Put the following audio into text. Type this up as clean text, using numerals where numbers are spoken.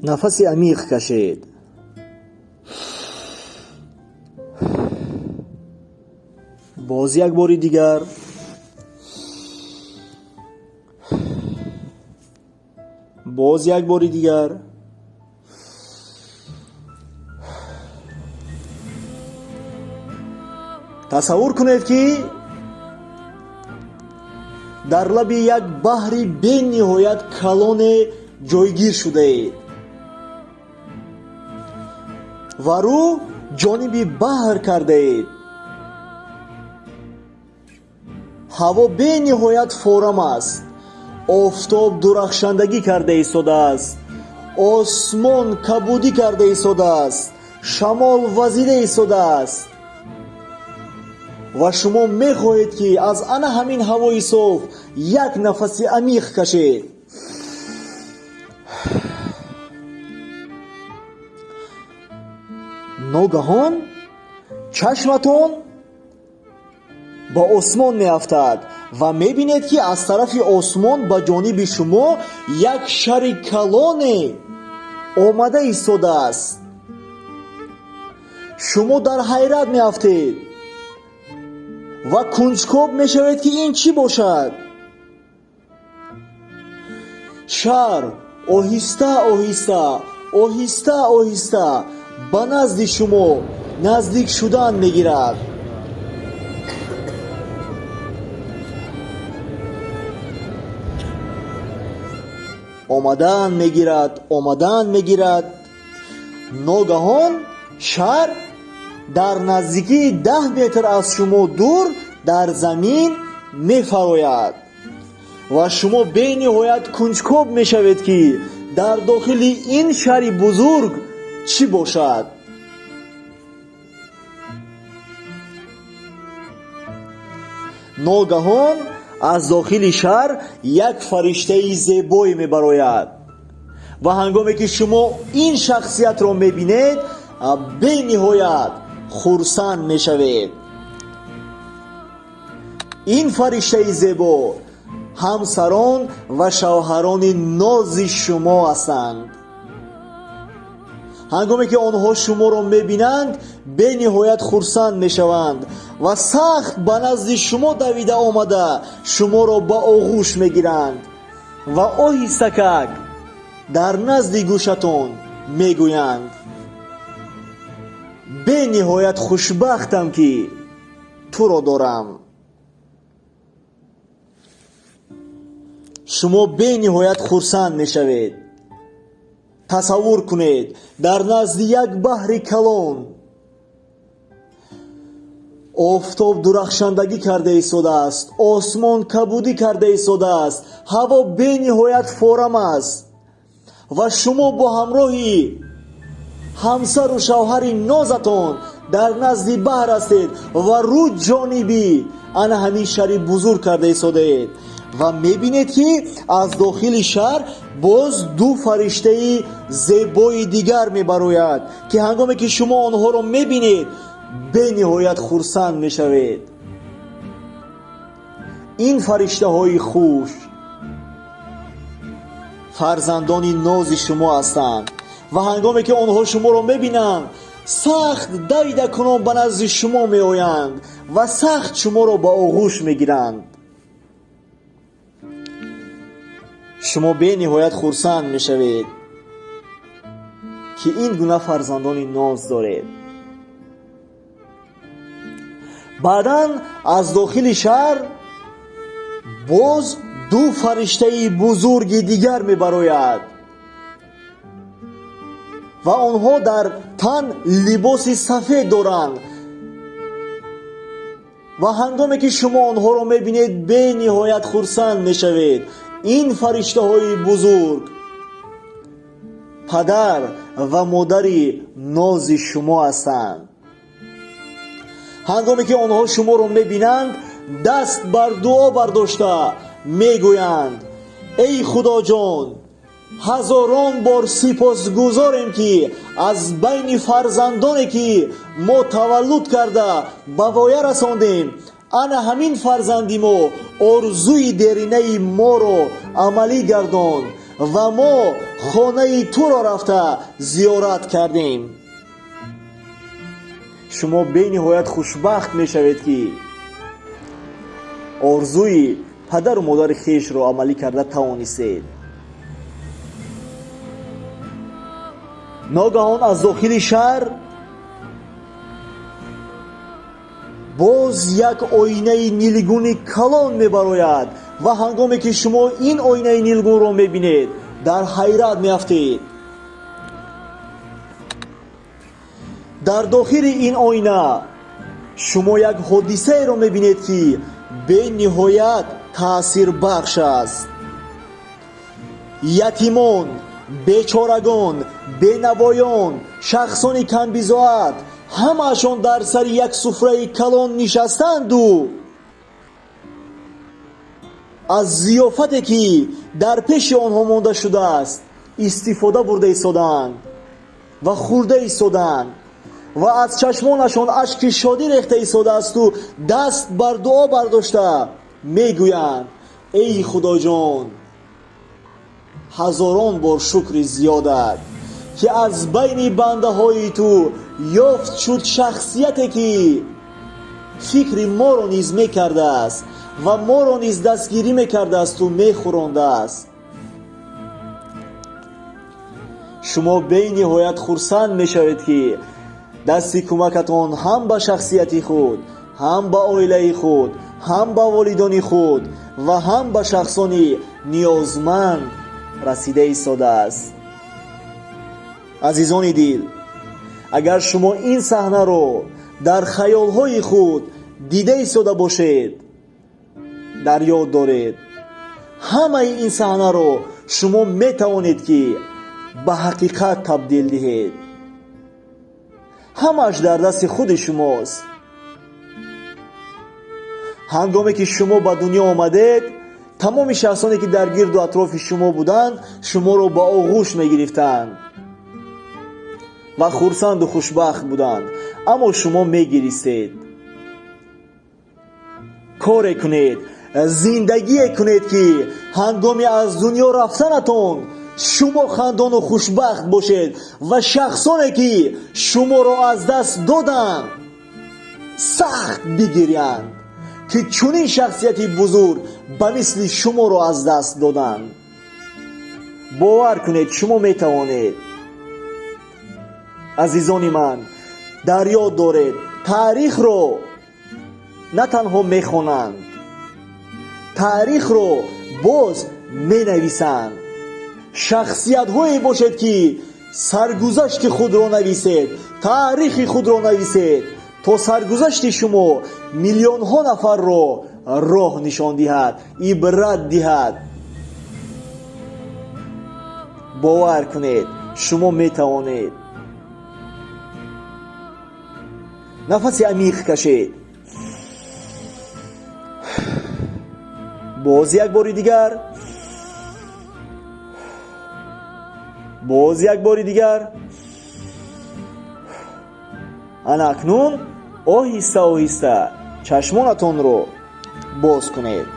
нафаси амиқ кашед. боз як бори дигар боз як бори дигар тасаввур кунед ки дар лаби як баҳри бениҳоят калоне ҷойгир шудаед ва рӯ ҷониби баҳр кардаед. ҳаво бениҳоят форам аст, офтоб дурахшандагӣ карда истодааст, осмон кабудӣ карда истодааст, шамол вазида истодааст ва шумо мехоҳед ки аз ана ҳамин ҳавои соф як нафаси амиқ кашед. ногаҳон чашматон ба осмон меафтад ва мебинед ки аз тарафи осмон ба ҷониби шумо як шари калоне омада истодааст. шумо дар ҳайрат меафтед ва кунҷкоб мешавед ки ин чӣ бошад. шар оҳиста оҳиста оҳиста оҳиста ба назди шумо наздик шудан мегирад. омадан мегирад. ногаҳон шар дар наздикии 10 метр аз шумо дур дар замин мефарояд ва шумо бениҳоят кунҷкоб мешавед ки дар дохили ин шари бузург чӣ бошад. ногаҳон аз дохили шар як фариштаи зебое мебарояд ва ҳангоме ки шумо ин шахсиятро мебинед бениҳоят хурсанд мешавед. ин фариштаи зебо ҳамсарон ва шавҳарони нози шумо ҳастанд. ҳангоме ки онҳо шуморо мебинанд бениҳоят хурсанд мешаванд ва сахт ба назди шумо давида омада шуморо ба оғӯш мегиранд ва оҳистакак дар назди гӯшатон мегӯянд: бениҳоят хушбахтам ки туро дорам. шумо бениҳоят хурсанд мешавед. тасаввур кунед, дар назди як баҳри калон офтоб дурахшандагӣ карда истодааст, осмон кабудӣ карда истодааст, ҳаво бениҳоят форам аст ва шумо бо ҳамроҳи ҳамсару шавҳари нозатон дар назди баҳр ҳастед ва рӯ ҷониби ана ҳамин шари бузург карда истодаед ва мебинед ки аз дохили шар боз ду фариштаи зебои дигар мебарояд ки ҳангоме ки шумо онҳоро мебинед бениҳоят хурсанд мешавед. ин фариштаҳои хуш фарзандони нози шумо ҳастанд ва ҳангоме ки онҳо шуморо мебинанд сахт давида кунон ба назди шумо меоянд ва сахт шуморо ба оғӯш мегиранд. шумо бениҳоят хурсанд мешавед ки ин гуна фарзандони ноз доред. баъдан аз дохили шаҳр боз ду фариштаи бузурги дигар мебарояд ва онҳо дар тан либоси сафед доранд ва ҳангоме ки шумо онҳоро мебинед бениҳоят хурсанд мешавед. ин фариштаҳои бузург падар ва модари нози шумо ҳастанд. ҳангоме ки онҳо шуморо мебинанд даст бар дуо бардошта мегӯянд: эй худоҷон, ҳазорон бор сипосгузорем ки аз байни фарзандоне ки мо таваллуд карда ба воя расондем, ана ҳамин фарзанди мо орзуи деринаи моро амалӣ гардон ва мо хонаи туро рафта зиёрат кардем. шумо бениҳоят хушбахт мешавед ки орзуи падару модари хешро амалӣ карда тавонистед. ногаҳон аз дохили шаҳр боз як оинаи нилгуни калон мебарояд ва ҳангоме ки шумо ин оинаи нилгунро мебинед, дар ҳайрат меафтед. дар дохили ин оина шумо як ҳодисаеро мебинед ки бениҳоят таъсирбахш аст. ятимон, бечорагон, бенавоён, шахсони камбизоат ҳамаашон дар сари як суфраи калон нишастанду аз зиёфате ки дар пеши онҳо монда шудааст истифода бурда истоданд ва хӯрда истоданд ва аз чашмонашон ашки шодӣ рехта истодаасту даст бар дуо бардошта мегӯянд: эй худоҷон, ҳазорон бор шукри зиёдат ки аз байни бандаҳои ту ёфт шуд шахсияте ки фикри моро низ мекардааст ва моро низ дастгирӣ мекардаасту мехӯрондааст. шумо бениҳоят хурсанд мешавед ки дасти кӯмакатон ҳам ба шахсияти худ, ҳам ба оилаи худ, ҳам ба волидони худ ва ҳам ба шахсони ниёзманд расида истодааст. азизони дил, агар шумо ин саҳнаро дар хаёлҳои худ дида истода бошед, дар ёд доред, ҳамаи ин саҳнаро шумо метавонед ки ба ҳақиқат табдил диҳед. ҳамааш дар дасти худи шумост. ҳангоме ки шумо ба дунё омадед, тамоми шахсоне ки дар гирду атрофи шумо буданд шуморо ба оғӯш мегирифтанд ва хурсанду хушбахт буданд, аммо шумо мегиристед. коре кунед, зиндагие кунед ки ҳангоми аз дунё рафтанатон шумо хандону хушбахт бошед ва шахсоне ки шуморо аз даст доданд сахт бигирянд ки чунин шахсияти бузург ба мисли шуморо аз даст доданд. бовар кунед, шумо метавонед. азизони ман, дар ёд доред, таърихро на танҳо мехонанд, таърихро боз менависанд. шахсиятҳое бошед ки саргузашти худро нависед, таърихи худро нависед, то саргузашти шумо миллионҳо нафарро роҳ нишон диҳад, ибрат диҳад. бовар кунед, шумо метавонед. нафаси амиқ кашед. боз як бори дигар, боз як бори дигар. ана акнун оҳиста оҳиста чашмонатонро боз кунед.